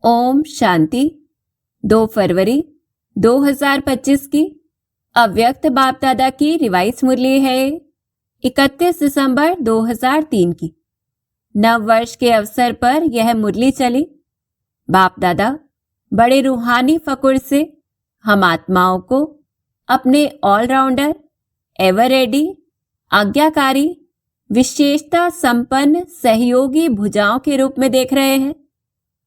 ओम शांति। 2 फरवरी 2025 की अव्यक्त बाप दादा की रिवाइज मुरली है 31 दिसंबर 2003 की। नव वर्ष के अवसर पर यह मुरली चली। बाप दादा बड़े रूहानी फकुर से हम आत्माओं को अपने ऑलराउंडर, एवर रेडी, आज्ञाकारी, विशेषता संपन्न सहयोगी भुजाओं के रूप में देख रहे हैं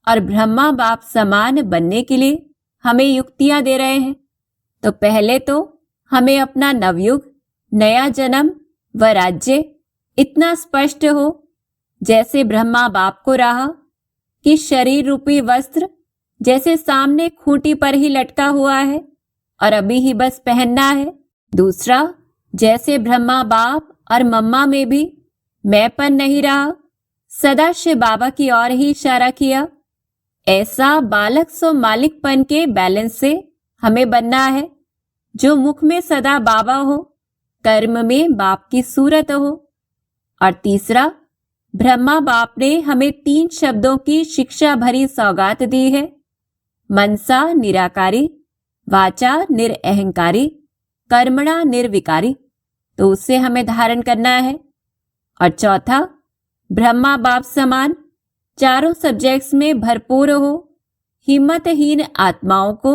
और ब्रह्मा बाप समान बनने के लिए हमें युक्तियां दे रहे हैं। तो पहले तो हमें अपना नवयुग, नया जन्म व राज्य इतना स्पष्ट हो जैसे ब्रह्मा बाप को रहा कि शरीर रूपी वस्त्र जैसे सामने खूंटी पर ही लटका हुआ है और अभी ही बस पहनना है। दूसरा, जैसे ब्रह्मा बाप और मम्मा में भी मैंपन नहीं रहा, सदा शिव बाबा की ओर ही इशारा किया। ऐसा बालक सो मालिकपन के बैलेंस से हमें बनना है, जो मुख में सदा बाबा हो, कर्म में बाप की सूरत हो। और तीसरा, ब्रह्मा बाप ने हमें 3 शब्दों की शिक्षा भरी सौगात दी है, मनसा निराकारी, वाचा निरअहंकारी, कर्मणा निर्विकारी। तो उससे हमें धारण करना है। और चौथा, ब्रह्मा बाप समान चारों सब्जेक्ट्स में भरपूर हो, हिम्मतहीन आत्माओं को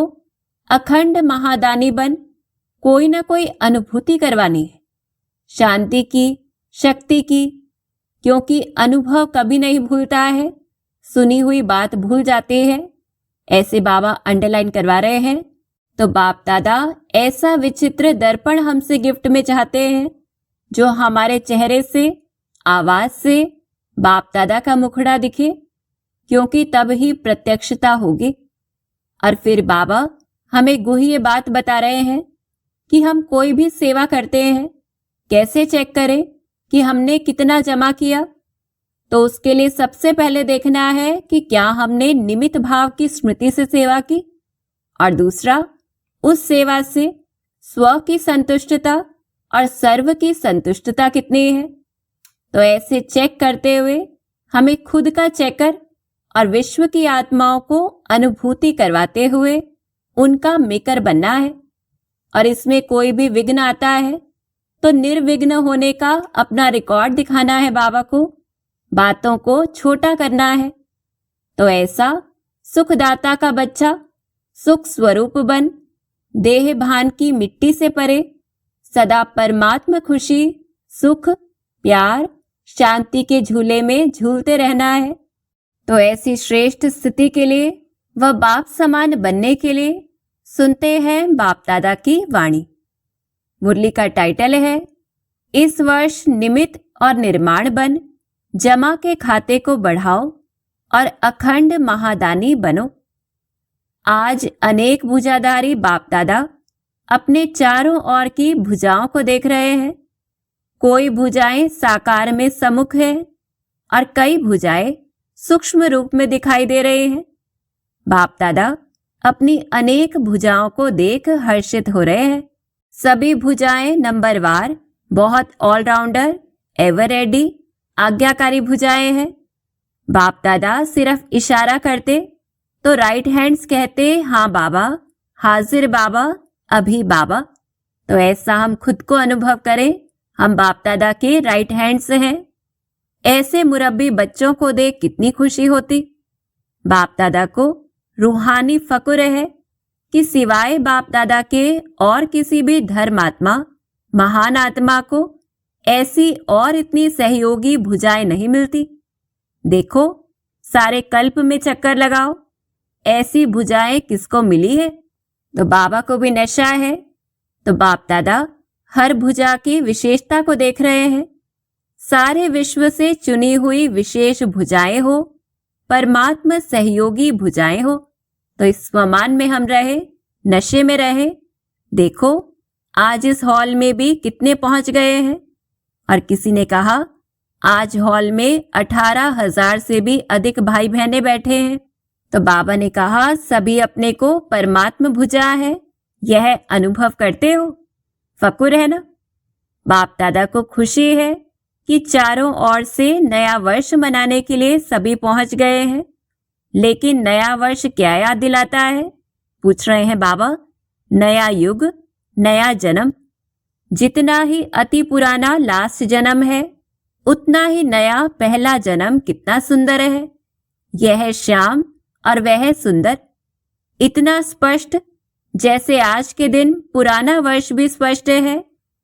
अखंड महादानी बन कोई न कोई अनुभूति करवानी है, शांति की, शक्ति की, क्योंकि अनुभव कभी नहीं भूलता है, सुनी हुई बात भूल जाते हैं। ऐसे बाबा अंडरलाइन करवा रहे हैं। तो बाप दादा ऐसा विचित्र दर्पण हमसे गिफ्ट में चाहते हैं, जो हमारे चेहरे से, आवाज से बाप दादा का मुखड़ा दिखे, क्योंकि तब ही प्रत्यक्षता होगी। और फिर बाबा हमें गुह्य बात बता रहे हैं कि हम कोई भी सेवा करते हैं, कैसे चेक करें कि हमने कितना जमा किया। तो उसके लिए सबसे पहले देखना है कि क्या हमने निमित्त भाव की स्मृति से सेवा की, और दूसरा, उस सेवा से स्व की संतुष्टता और सर्व की संतुष्टता कितनी है। तो ऐसे चेक करते हुए हमें खुद का चेकर और विश्व की आत्माओं को अनुभूति करवाते हुए उनका मेकर बनना है। और इसमें कोई भी विघ्न आता है तो निर्विघ्न होने का अपना रिकॉर्ड दिखाना है बाबा को, बातों को छोटा करना है। तो ऐसा सुखदाता का बच्चा सुख स्वरूप बन, देह भान की मिट्टी से परे, सदा परमात्मा खुशी, सुख, प्यार, शांति के झूले में झूलते रहना है। तो ऐसी श्रेष्ठ स्थिति के लिए व बाप समान बनने के लिए सुनते हैं बाप दादा की वाणी। मुरली का टाइटल है, इस वर्ष निमित्त और निर्माण बन, जमा के खाते को बढ़ाओ और अखंड महादानी बनो। आज अनेक भुजाधारी बाप दादा अपने चारों ओर की भुजाओं को देख रहे हैं। कोई भुजाएं साकार में सम्मुख है और कई भुजाएं सूक्ष्म रूप में दिखाई दे रहे हैं। बाप दादा अपनी अनेक भुजाओं को देख हर्षित हो रहे हैं। सभी भुजाएं नंबरवार बहुत ऑलराउंडर, एवर रेडी, आज्ञाकारी भुजाएं हैं। बाप दादा सिर्फ इशारा करते तो राइट हैंड्स कहते, हाँ बाबा, हाजिर बाबा, अभी बाबा। तो ऐसा हम खुद को अनुभव करें, हम बाप दादा के राइट हैंड्स हैं। ऐसे मुरब्बी बच्चों को देख कितनी खुशी होती। बाप दादा को रूहानी फकुर है कि सिवाय बाप दादा के और किसी भी धर्मात्मा, महान आत्मा को ऐसी और इतनी सहयोगी भुजाएं नहीं मिलती। देखो, सारे कल्प में चक्कर लगाओ, ऐसी भुजाएं किसको मिली है। तो बाबा को भी नशा है। तो बाप दादा हर भुजा की विशेषता को देख रहे हैं। सारे विश्व से चुनी हुई विशेष भुजाएं हो, परमात्मा सहयोगी भुजाएं हो। तो इस स्वमान में हम रहे, नशे में रहे। देखो, आज इस हॉल में भी कितने पहुंच गए हैं। और किसी ने कहा, आज हॉल में 18,000 से भी अधिक भाई बहनें बैठे हैं। तो बाबा ने कहा, सभी अपने को परमात्मा भुजा है, यह अनुभव करते हो। फकुर है ना। बाप दादा को खुशी है कि चारों ओर से नया वर्ष मनाने के लिए सभी पहुंच गए हैं। लेकिन नया वर्ष क्या याद दिलाता है? पूछ रहे हैं बाबा। नया युग, नया जन्म। जितना ही अति पुराना लास्ट जन्म है, उतना ही नया पहला जन्म कितना सुंदर है। यह श्याम और वह सुंदर, इतना स्पष्ट जैसे आज के दिन पुराना वर्ष भी स्पष्ट है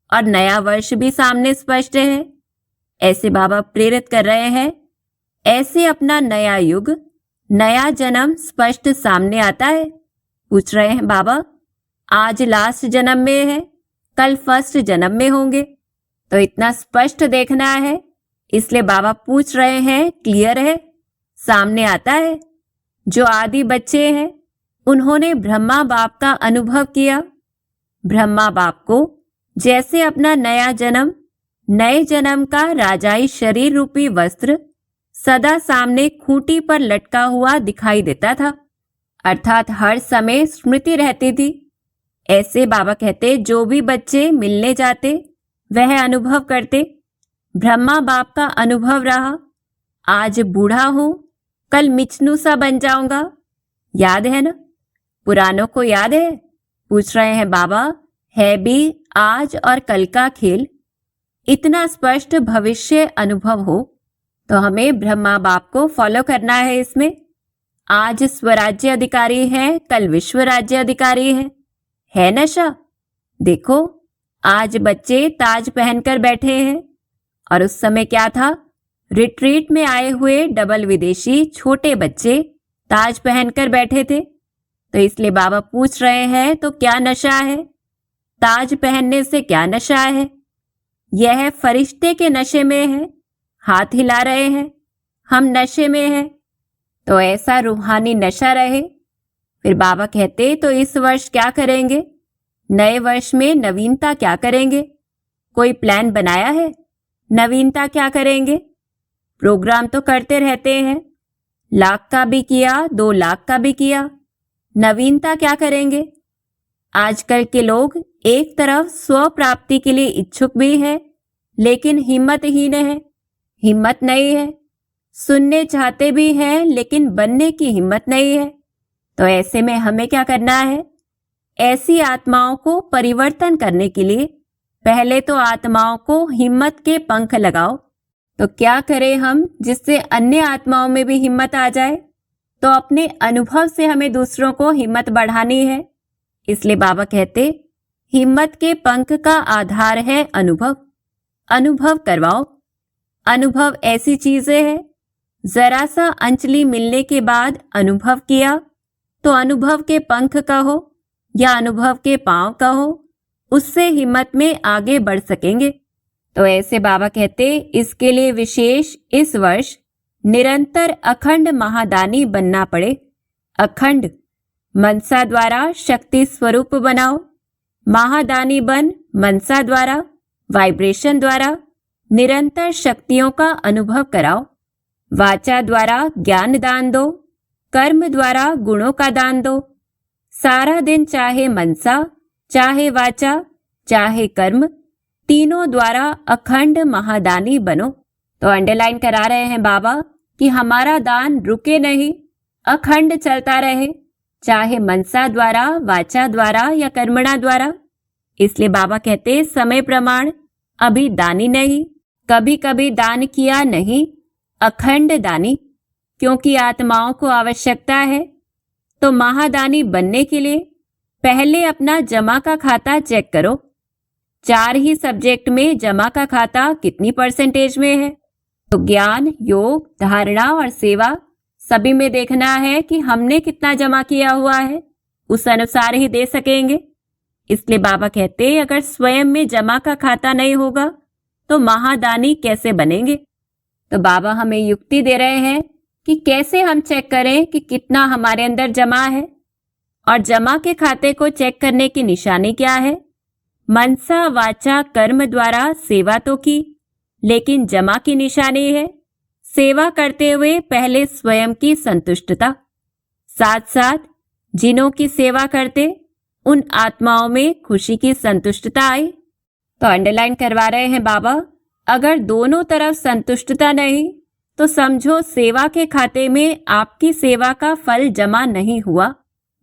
और नया वर्ष भी सामने स्पष्ट है। ऐसे बाबा प्रेरित कर रहे हैं। ऐसे अपना नया युग, नया जन्म स्पष्ट सामने आता है। पूछ रहे हैं बाबा, आज लास्ट जन्म में है, कल फर्स्ट जन्म में होंगे, तो इतना स्पष्ट देखना है। इसलिए बाबा पूछ रहे हैं, क्लियर है, सामने आता है। जो आदि बच्चे हैं, उन्होंने ब्रह्मा बाप का अनुभव किया। ब्रह्मा बाप को जैसे अपना नया जन्म, नए जन्म का राजाई शरीर रूपी वस्त्र सदा सामने खूंटी पर लटका हुआ दिखाई देता था, अर्थात हर समय स्मृति रहती थी। ऐसे बाबा कहते, जो भी बच्चे मिलने जाते वह अनुभव करते। ब्रह्मा बाप का अनुभव रहा, आज बूढ़ा हूं, कल मिचनू सा बन जाऊंगा। याद है ना? पुरानों को याद है? पूछ रहे हैं बाबा। है भी आज और कल का खेल। इतना स्पष्ट भविष्य अनुभव हो तो हमें ब्रह्मा बाप को फॉलो करना है। इसमें आज स्वराज्य अधिकारी है, कल विश्व राज्य अधिकारी है नशा? देखो, आज बच्चे ताज पहनकर बैठे हैं और उस समय क्या था? रिट्रीट में आए हुए डबल विदेशी छोटे बच्चे ताज पहनकर बैठे थे। तो इसलिए बाबा पूछ रहे हैं, तो क्या नशा है? ताज पहनने से क्या नशा है? यह फरिश्ते के नशे में है, हाथ हिला रहे हैं, हम नशे में हैं। तो ऐसा रूहानी नशा रहे। फिर बाबा कहते, तो इस वर्ष क्या करेंगे? नए वर्ष में नवीनता क्या करेंगे? कोई प्लान बनाया है? नवीनता क्या करेंगे? प्रोग्राम तो करते रहते हैं, 1,00,000 का भी किया, 2,00,000 का भी किया। नवीनता क्या करेंगे? आजकल के लोग एक तरफ स्व प्राप्ति के लिए इच्छुक भी है, लेकिन हिम्मतहीन है, हिम्मत नहीं है। सुनने चाहते भी हैं, लेकिन बनने की हिम्मत नहीं है। तो ऐसे में हमें क्या करना है? ऐसी आत्माओं को परिवर्तन करने के लिए पहले तो आत्माओं को हिम्मत के पंख लगाओ। तो क्या करें हम जिससे अन्य आत्माओं में भी हिम्मत आ जाए? तो अपने अनुभव से हमें दूसरों को हिम्मत बढ़ानी है। इसलिए बाबा कहते, हिम्मत के पंख का आधार है अनुभव। अनुभव करवाओ। अनुभव ऐसी चीजें है, जरा सा अंजलि मिलने के बाद अनुभव किया तो अनुभव के पंख कहो या अनुभव के पांव कहो, उससे हिम्मत में आगे बढ़ सकेंगे। तो ऐसे बाबा कहते, इसके लिए विशेष इस वर्ष निरंतर अखंड महादानी बनना पड़े। अखंड मनसा द्वारा शक्ति स्वरूप बनाओ। महादानी बन मनसा द्वारा, वाइब्रेशन द्वारा निरंतर शक्तियों का अनुभव कराओ। वाचा द्वारा ज्ञान दान दो, कर्म द्वारा गुणों का दान दो। सारा दिन चाहे मनसा, चाहे वाचा, चाहे कर्म, तीनों द्वारा अखंड महादानी बनो। तो अंडरलाइन करा रहे हैं बाबा कि हमारा दान रुके नहीं, अखंड चलता रहे, चाहे मनसा द्वारा, वाचा द्वारा या कर्मणा द्वारा। इसलिए बाबा कहते, समय प्रमाण अभी दानी नहीं, कभी कभी दान किया नहीं, अखंड दानी, क्योंकि आत्माओं को आवश्यकता है। तो महादानी बनने के लिए पहले अपना जमा का खाता चेक करो। 4 ही सब्जेक्ट में जमा का खाता कितनी परसेंटेज में है? तो ज्ञान, योग, धारणा और सेवा सभी में देखना है कि हमने कितना जमा किया हुआ है, उस अनुसार ही दे सकेंगे। इसलिए बाबा कहते, अगर स्वयं में जमा का खाता नहीं होगा तो महादानी कैसे बनेंगे? तो बाबा हमें युक्ति दे रहे हैं कि कैसे हम चेक करें कि कितना हमारे अंदर जमा है। और जमा के खाते को चेक करने की निशानी क्या है? मनसा, वाचा, कर्म द्वारा सेवा तो की, लेकिन जमा की निशानी है सेवा करते हुए पहले स्वयं की संतुष्टता, साथ साथ जिनों की सेवा करते उन आत्माओं में खुशी की संतुष्टता आई। तो अंडरलाइन करवा रहे हैं बाबा, अगर दोनों तरफ संतुष्टता नहीं तो समझो सेवा के खाते में आपकी सेवा का फल जमा नहीं हुआ।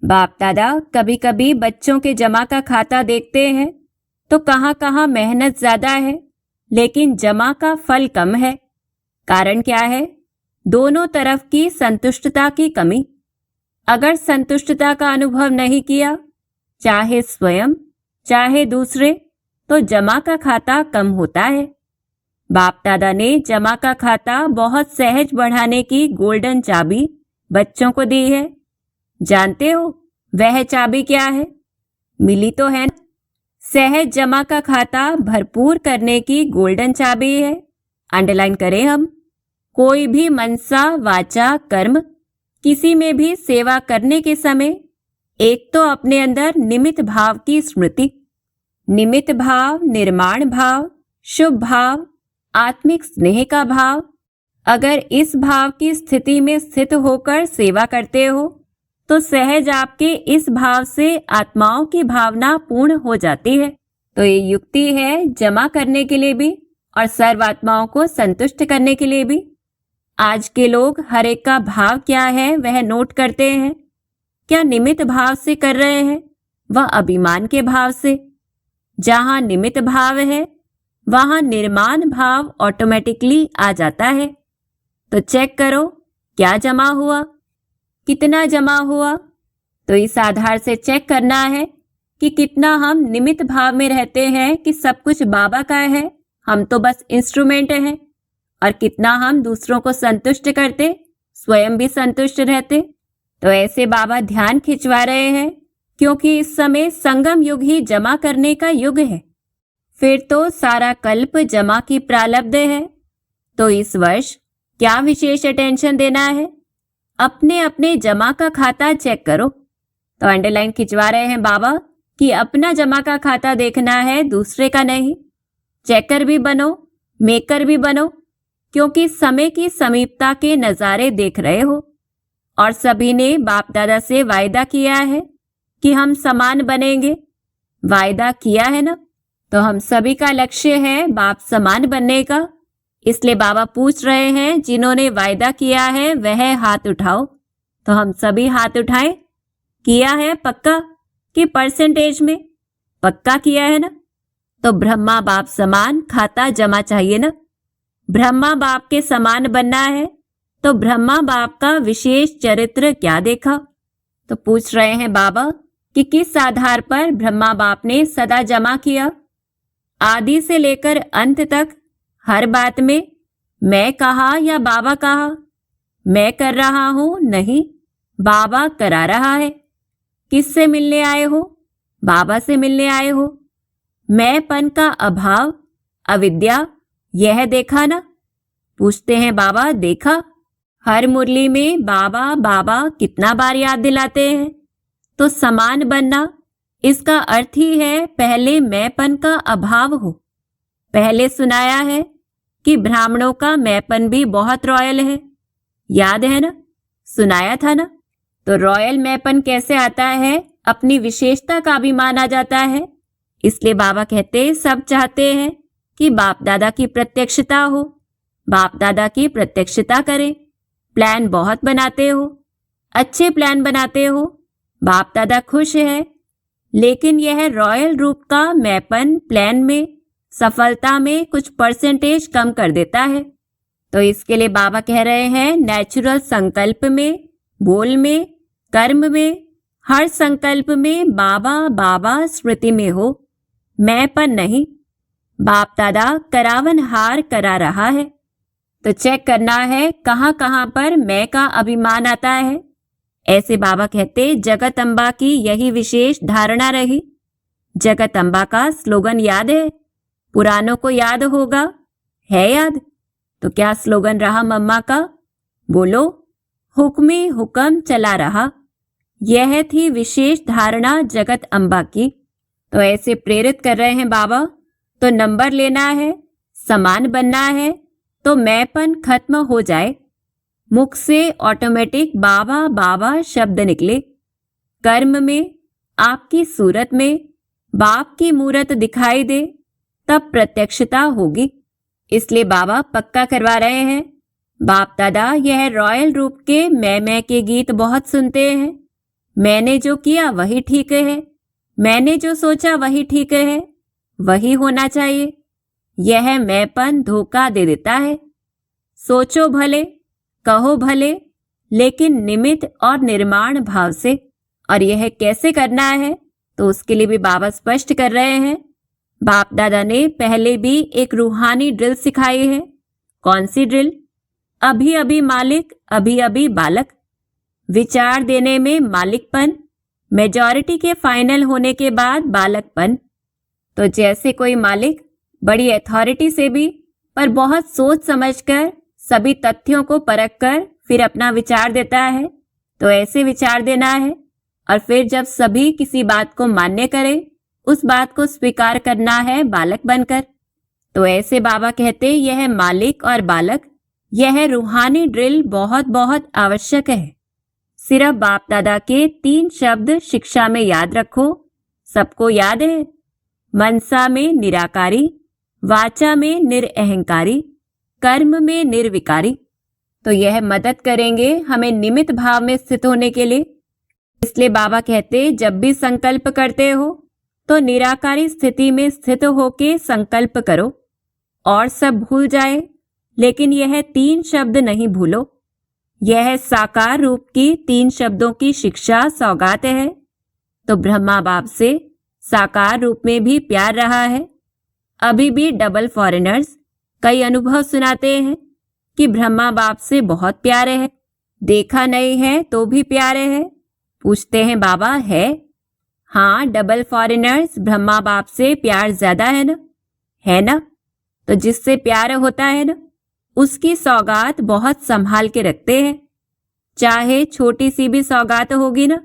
बाप दादा कभी कभी बच्चों के जमा का खाता देखते हैं तो कहाँ कहाँ मेहनत ज्यादा है लेकिन जमा का फल कम है। कारण क्या है? दोनों तरफ की संतुष्टता की कमी। अगर संतुष्टता का अनुभव नहीं किया, चाहे स्वयं चाहे दूसरे, तो जमा का खाता कम होता है। बाप दादा ने जमा का खाता बहुत सहज बढ़ाने की गोल्डन चाबी बच्चों को दी है। जानते हो वह चाबी क्या है? मिली तो है ना? सहज जमा का खाता भरपूर करने की गोल्डन चाबी है। अंडरलाइन करें हम। कोई भी मनसा वाचा कर्म किसी में भी सेवा करने के समय एक तो अपने अंदर निमित्त भाव की स्मृति, निमित्त भाव, निर्माण भाव, शुभ भाव, आत्मिक स्नेह का भाव। अगर इस भाव की स्थिति में स्थित होकर सेवा करते हो तो सहज आपके इस भाव से आत्माओं की भावना पूर्ण हो जाती है। तो ये युक्ति है जमा करने के लिए भी और सर्व आत्माओं को संतुष्ट करने के लिए भी। आज के लोग हर एक का भाव क्या है वह नोट करते हैं। क्या निमित्त भाव से कर रहे हैं, वह अभिमान के भाव से? जहां निमित्त भाव है वहां निर्माण भाव ऑटोमेटिकली आ जाता है। तो चेक करो क्या जमा हुआ, कितना जमा हुआ। तो इस आधार से चेक करना है कि कितना हम निमित्त भाव में रहते हैं कि सब कुछ बाबा का है, हम तो बस इंस्ट्रूमेंट हैं, और कितना हम दूसरों को संतुष्ट करते, स्वयं भी संतुष्ट रहते। तो ऐसे बाबा ध्यान खिंचवा रहे हैं क्योंकि इस समय संगम युग ही जमा करने का युग है। फिर तो सारा कल्प जमा की प्रारब्ध है। तो इस वर्ष क्या विशेष अटेंशन देना है? अपने अपने जमा का खाता चेक करो। तो अंडरलाइन खिंचवा रहे हैं बाबा कि अपना जमा का खाता देखना है, दूसरे का नहीं। चेकर भी बनो, मेकर भी बनो, क्योंकि समय की समीपता के नज़ारे देख रहे हो। और सभी ने बाप दादा से वायदा किया है कि हम समान बनेंगे। वायदा किया है ना? तो हम सभी का लक्ष्य है बाप समान बनने का। इसलिए बाबा पूछ रहे हैं जिन्होंने वायदा किया है वह हाथ उठाओ। तो हम सभी हाथ उठाएं। किया है पक्का कि परसेंटेज में? पक्का किया है ना? तो ब्रह्मा बाप समान खाता जमा चाहिए ना। ब्रह्मा बाप के समान बनना है तो ब्रह्मा बाप का विशेष चरित्र क्या देखा? तो पूछ रहे हैं बाबा कि किस आधार पर ब्रह्मा बाप ने सदा जमा किया। आदि से लेकर अंत तक हर बात में मैं कहा या बाबा कहा? मैं कर रहा हूं? नहीं, बाबा करा रहा है। किससे मिलने आए हो? बाबा से मिलने आए हो। मैंपन का अभाव, अविद्या, यह देखा ना? पूछते हैं बाबा देखा? हर मुरली में बाबा बाबा कितना बार याद दिलाते हैं। तो समान बनना इसका अर्थ ही है पहले मैंपन का अभाव हो। पहले सुनाया है कि ब्राह्मणों का मैंपन भी बहुत रॉयल है, याद है ना? सुनाया था ना? तो रॉयल मैंपन कैसे आता है? अपनी विशेषता का भी माना जाता है। इसलिए बाबा कहते सब चाहते हैं कि बाप दादा की प्रत्यक्षता हो, बाप दादा की प्रत्यक्षता करें। प्लान बहुत बनाते हो, अच्छे प्लान बनाते हो, बाप दादा खुश है। लेकिन यह रॉयल रूप का मैंपन प्लान में सफलता में कुछ परसेंटेज कम कर देता है। तो इसके लिए बाबा कह रहे हैं नेचुरल संकल्प में, बोल में, कर्म में, हर संकल्प में बाबा बाबा स्मृति में हो, मैंपन नहीं। बाप दादा करावन हार करा रहा है। तो चेक करना है कहाँ कहाँ पर मैं का अभिमान आता है। ऐसे बाबा कहते जगत अम्बा की यही विशेष धारणा रही। जगत अम्बा का स्लोगन याद है? पुरानों को याद होगा, है याद? तो क्या स्लोगन रहा मम्मा का? बोलो, हुक्मे हुक्म चला रहा। यह थी विशेष धारणा जगत अम्बा की। तो ऐसे प्रेरित कर रहे हैं बाबा। तो नंबर लेना है, समान बनना है, तो मैंपन खत्म हो जाए। मुख से ऑटोमेटिक बाबा बाबा शब्द निकले। कर्म में, आपकी सूरत में बाप की मूरत दिखाई दे, तब प्रत्यक्षता होगी। इसलिए बाबा पक्का करवा रहे हैं बाप दादा यह रॉयल रूप के मैं के गीत बहुत सुनते हैं। मैंने जो किया वही ठीक है, मैंने जो सोचा वही ठीक है, वही होना चाहिए। यह मैंपन धोखा दे देता है। सोचो भले, कहो भले, लेकिन निमित्त और निर्माण भाव से। और यह कैसे करना है तो उसके लिए भी बाबा स्पष्ट कर रहे हैं। बाप दादा ने पहले भी एक रूहानी ड्रिल सिखाई है। कौन सी ड्रिल? अभी अभी मालिक, अभी अभी बालक। विचार देने में मालिकपन, मेजॉरिटी के फाइनल होने के बाद बालकपन। तो जैसे कोई मालिक बड़ी अथॉरिटी से भी पर बहुत सोच समझकर सभी तथ्यों को परखकर फिर अपना विचार देता है, तो ऐसे विचार देना है। और फिर जब सभी किसी बात को मान्य करें, उस बात को स्वीकार करना है बालक बनकर। तो ऐसे बाबा कहते यह मालिक और बालक, यह रूहानी ड्रिल बहुत बहुत आवश्यक है। सिर्फ बाप दादा के 3 शब्द शिक्षा में याद रखो। सबको याद है? मनसा में निराकारी, वाचा में निरअहंकारी, कर्म में निर्विकारी। तो यह मदद करेंगे हमें निमित्त भाव में स्थित होने के लिए। इसलिए बाबा कहते जब भी संकल्प करते हो तो निराकारी स्थिति में स्थित होके संकल्प करो और सब भूल जाए, लेकिन यह 3 शब्द नहीं भूलो। यह साकार रूप की 3 शब्दों की शिक्षा सौगात है। तो ब्रह्मा बाप से साकार रूप में भी प्यार रहा है। अभी भी डबल फॉरेनर्स कई अनुभव सुनाते हैं कि ब्रह्मा बाप से बहुत प्यारे है, देखा नहीं है तो भी प्यारे है। पूछते हैं बाबा है? हाँ, डबल फॉरेनर्स ब्रह्मा बाप से प्यार ज्यादा है ना? है ना? तो जिससे प्यार होता है ना, उसकी सौगात बहुत संभाल के रखते हैं। चाहे छोटी सी भी सौगात होगी ना,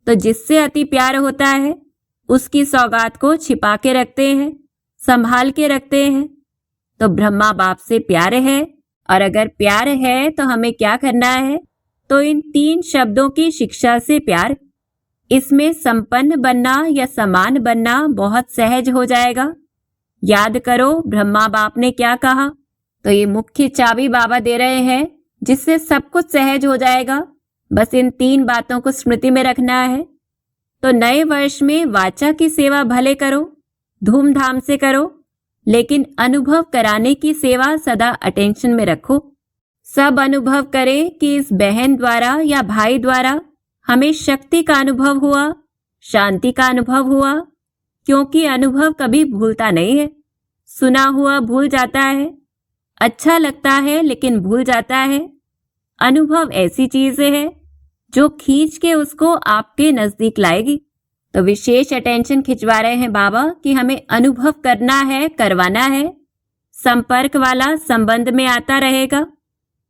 तो जिससे अति प्यार होता है उसकी सौगात को छिपा के रखते हैं, संभाल के रखते हैं। तो ब्रह्मा बाप से प्यार है, और अगर प्यार है तो हमें क्या करना है? तो इन 3 शब्दों की शिक्षा से प्यार। इसमें संपन्न बनना या समान बनना बहुत सहज हो जाएगा। याद करो ब्रह्मा बाप ने क्या कहा। तो ये मुख्य चाबी बाबा दे रहे हैं जिससे सब कुछ सहज हो जाएगा। बस इन 3 बातों को स्मृति में रखना है। तो नए वर्ष में वाचा की सेवा भले करो, धूमधाम से करो, लेकिन अनुभव कराने की सेवा सदा अटेंशन में रखो। सब अनुभव करें कि इस बहन द्वारा या भाई द्वारा हमें शक्ति का अनुभव हुआ, शांति का अनुभव हुआ, क्योंकि अनुभव कभी भूलता नहीं है। सुना हुआ भूल जाता है, अच्छा लगता है लेकिन भूल जाता है। अनुभव ऐसी चीज है जो खींच के उसको आपके नजदीक लाएगी। तो विशेष अटेंशन खिंचवा रहे हैं बाबा कि हमें अनुभव करना है, करवाना है। संपर्क वाला संबंध में आता रहेगा,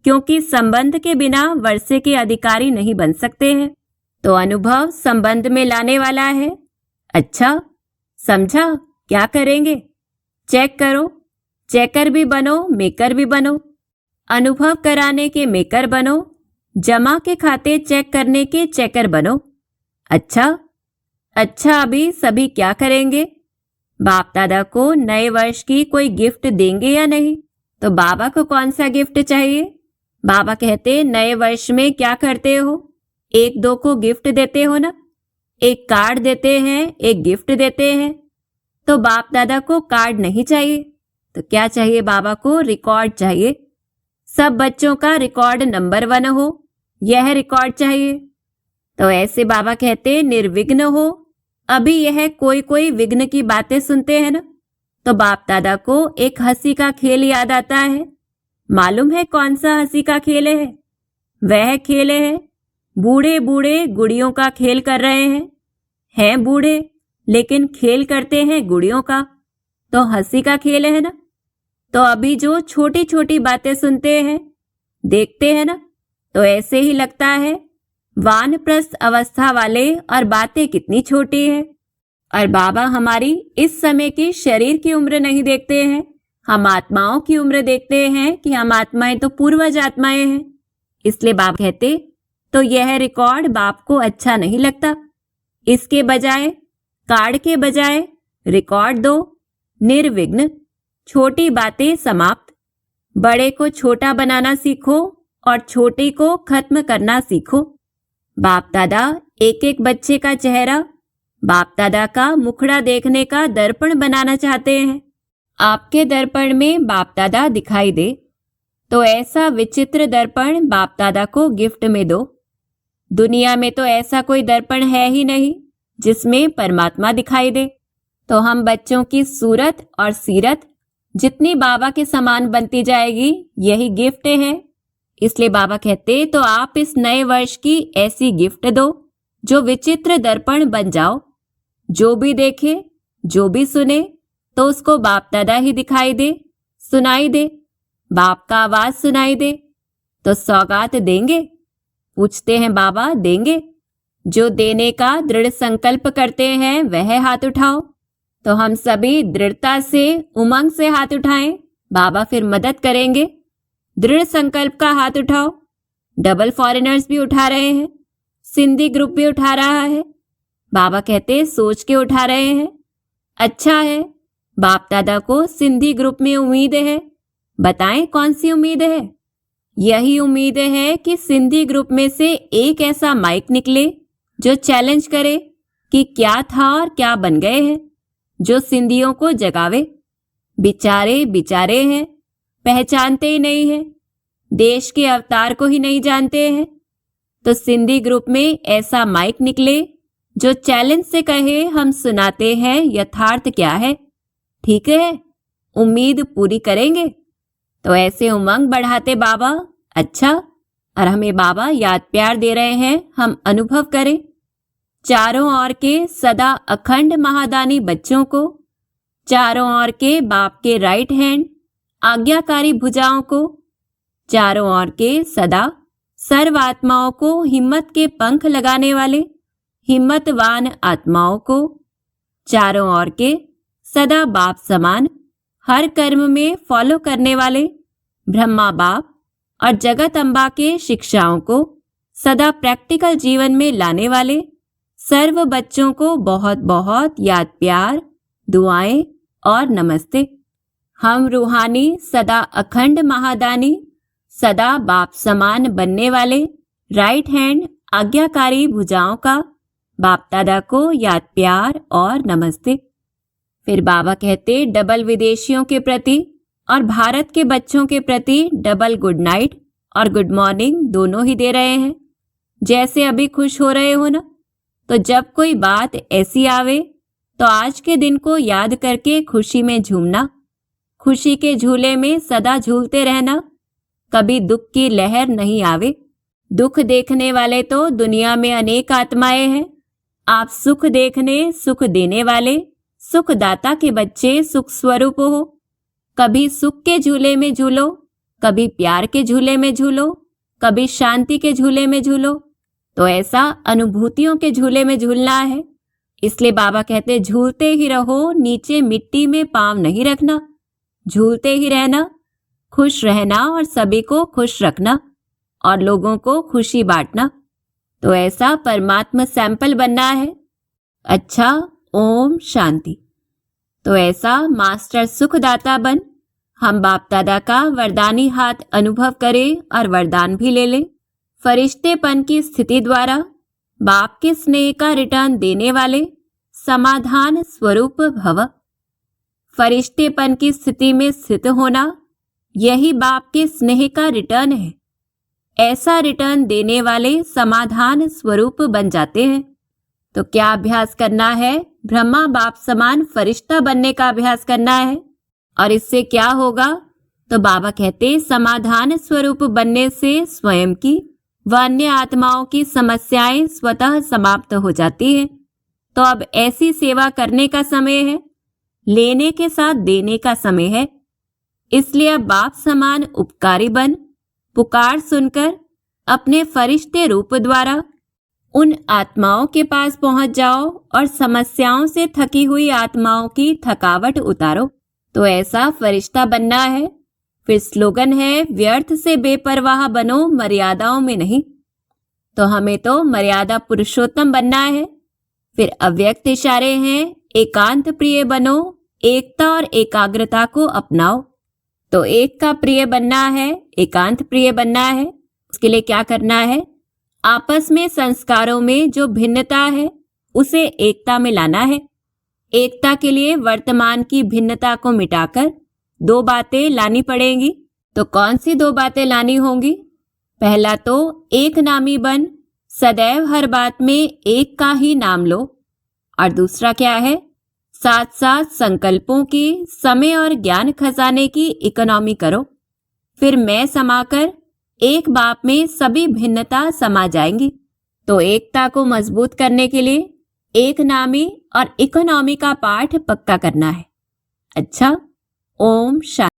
क्योंकि संबंध के बिना वर्षे के अधिकारी नहीं बन सकते हैं। तो अनुभव संबंध में लाने वाला है। अच्छा, समझा? क्या करेंगे? चेक करो। चेकर भी बनो, मेकर भी बनो। अनुभव कराने के मेकर बनो, जमा के खाते चेक करने के चेकर बनो। अच्छा, अभी सभी क्या करेंगे? बाप दादा को नए वर्ष की कोई गिफ्ट देंगे या नहीं? तो बाबा को कौन सा गिफ्ट चाहिए? बाबा कहते नए वर्ष में क्या करते हो? 1-2 को गिफ्ट देते हो ना। एक कार्ड देते हैं, एक गिफ्ट देते हैं। तो बाप दादा को कार्ड नहीं चाहिए, तो क्या चाहिए बाबा को? रिकॉर्ड चाहिए। सब बच्चों का रिकॉर्ड नंबर 1 हो, यह रिकॉर्ड चाहिए। तो ऐसे बाबा कहते निर्विघ्न हो। अभी यह कोई विघ्न की बातें सुनते हैं ना, तो बाप दादा को एक हंसी का खेल याद आता है। मालूम है कौन सा हंसी का खेल है? वह खेल है बूढ़े बूढ़े गुड़ियों का खेल कर रहे हैं। हैं बूढ़े लेकिन खेल करते हैं गुड़ियों का, तो हंसी का खेल है ना। तो अभी जो छोटी छोटी बातें सुनते हैं, देखते हैं ना, तो ऐसे ही लगता है वानप्रस्थ अवस्था वाले, और बातें कितनी छोटी है। और बाबा हमारी इस समय की शरीर की उम्र नहीं देखते हैं, हम आत्माओं की उम्र देखते हैं कि हम आत्माएं तो पूर्वज आत्माएं हैं। इसलिए बाप कहते तो यह रिकॉर्ड बाप को अच्छा नहीं लगता। इसके बजाय, कार्ड के बजाय रिकॉर्ड दो। निर्विघ्न, छोटी बातें समाप्त। बड़े को छोटा बनाना सीखो और छोटे को खत्म करना सीखो। बाप दादा एक एक बच्चे का चेहरा बाप दादा का मुखड़ा देखने का दर्पण बनाना चाहते हैं। आपके दर्पण में बाप दादा दिखाई दे तो ऐसा विचित्र दर्पण बाप दादा को गिफ्ट में दो। दुनिया में तो ऐसा कोई दर्पण है ही नहीं जिसमें परमात्मा दिखाई दे। तो हम बच्चों की सूरत और सीरत जितनी बाबा के समान बनती जाएगी यही गिफ्ट है। इसलिए बाबा कहते तो आप इस नए वर्ष की ऐसी गिफ्ट दो जो विचित्र दर्पण बन जाओ। जो भी देखे जो भी सुने तो उसको बाप दादा ही दिखाई दे, सुनाई दे, बाप का आवाज सुनाई दे। तो सौगात देंगे? पूछते हैं बाबा देंगे। जो देने का दृढ़ संकल्प करते हैं वह हाथ उठाओ। तो हम सभी दृढ़ता से उमंग से हाथ उठाएं, बाबा फिर मदद करेंगे। दृढ़ संकल्प का हाथ उठाओ। डबल फॉरेनर्स भी उठा रहे हैं, सिंधी ग्रुप भी उठा रहा है। बाबा कहते सोच के उठा रहे हैं। अच्छा है, बाप दादा को सिंधी ग्रुप में उम्मीद है। बताएं कौन सी उम्मीद है? यही उम्मीद है कि सिंधी ग्रुप में से एक ऐसा माइक निकले जो चैलेंज करे कि क्या था और क्या बन गए हैं, जो सिंधियों को जगावे। बेचारे बेचारे हैं, पहचानते ही नहीं हैं, देश के अवतार को ही नहीं जानते हैं। तो सिंधी ग्रुप में ऐसा माइक निकले जो चैलेंज से कहे हम सुनाते हैं यथार्थ क्या है। ठीक है, उम्मीद पूरी करेंगे। तो ऐसे उमंग बढ़ाते बाबा। अच्छा, और हमें बाबा याद प्यार दे रहे हैं, हम अनुभव करें। चारों ओर के सदा अखंड महादानी बच्चों को, चारों ओर के बाप के राइट हैंड आज्ञाकारी भुजाओं को, चारों ओर के सदा सर्व आत्माओं को, हिम्मत के पंख लगाने वाले हिम्मतवान आत्माओं को, चारों ओर के सदा बाप समान हर कर्म में फॉलो करने वाले ब्रह्मा बाप और जगत अम्बा के शिक्षाओं को सदा प्रैक्टिकल जीवन में लाने वाले सर्व बच्चों को बहुत बहुत याद प्यार, दुआएं और नमस्ते। हम रूहानी सदा अखंड महादानी सदा बाप समान बनने वाले राइट हैंड आज्ञाकारी भुजाओं का बाप दादा को याद प्यार और नमस्ते। फिर बाबा कहते डबल विदेशियों के प्रति और भारत के बच्चों के प्रति डबल गुड नाइट और गुड मॉर्निंग दोनों ही दे रहे हैं। जैसे अभी खुश हो रहे हो ना, तो जब कोई बात ऐसी आवे तो आज के दिन को याद करके खुशी में झूमना, खुशी के झूले में सदा झूलते रहना। कभी दुख की लहर नहीं आवे। दुख देखने वाले तो दुनिया में अनेक आत्माएं हैं। आप सुख देखने, सुख देने वाले सुखदाता के बच्चे सुख स्वरूप हो। कभी सुख के झूले में झूलो, कभी प्यार के झूले में झूलो, कभी शांति के झूले में झूलो। तो ऐसा अनुभूतियों के झूले में झूलना है। इसलिए बाबा कहते झूलते ही रहो, नीचे मिट्टी में पांव नहीं रखना, झूलते ही रहना, खुश रहना और सभी को खुश रखना और लोगों को खुशी बांटना। तो ऐसा परमात्मा सैंपल बनना है। अच्छा, ओम शांति। तो ऐसा मास्टर सुखदाता बन हम बाप दादा का वरदानी हाथ अनुभव करें और वरदान भी ले लें। फरिश्तेपन की स्थिति द्वारा बाप के स्नेह का रिटर्न देने वाले समाधान स्वरूप भव। फरिश्तेपन की स्थिति में स्थित होना यही बाप के स्नेह का रिटर्न है। ऐसा रिटर्न देने वाले समाधान स्वरूप बन जाते हैं। तो क्या अभ्यास करना है? ब्रह्मा बाप समान फरिश्ता बनने का अभ्यास करना है। और इससे क्या होगा? तो बाबा कहते समाधान स्वरूप बनने से स्वयं की व अन्य आत्माओं की समस्याएं स्वतः समाप्त हो जाती हैं। तो अब ऐसी सेवा करने का समय है, लेने के साथ देने का समय है। इसलिए अब बाप समान उपकारी बन पुकार सुनकर अपने फरिश्ते रूप द्वारा उन आत्माओं के पास पहुंच जाओ और समस्याओं से थकी हुई आत्माओं की थकावट उतारो। तो ऐसा फरिश्ता बनना है। फिर स्लोगन है व्यर्थ से बेपरवाह बनो, मर्यादाओं में नहीं। तो हमें तो मर्यादा पुरुषोत्तम बनना है। फिर अव्यक्त इशारे हैं एकांत प्रिय बनो, एकता और एकाग्रता को अपनाओ। तो एक का प्रिय बनना है, एकांत प्रिय बनना है। उसके लिए क्या करना है? आपस में संस्कारों में जो भिन्नता है उसे एकता में लाना है। एकता के लिए वर्तमान की भिन्नता को मिटाकर 2 बातें लानी पड़ेंगी। तो कौन सी 2 बातें लानी होंगी? पहला तो एक नामी बन सदैव हर बात में एक का ही नाम लो। और दूसरा क्या है? साथ साथ संकल्पों की, समय और ज्ञान खजाने की इकोनॉमी करो। फिर मैं समाकर एक बाप में सभी भिन्नता समा जाएंगी। तो एकता को मजबूत करने के लिए एक नामी और इकोनॉमी का पाठ पक्का करना है। अच्छा, ओम शांति।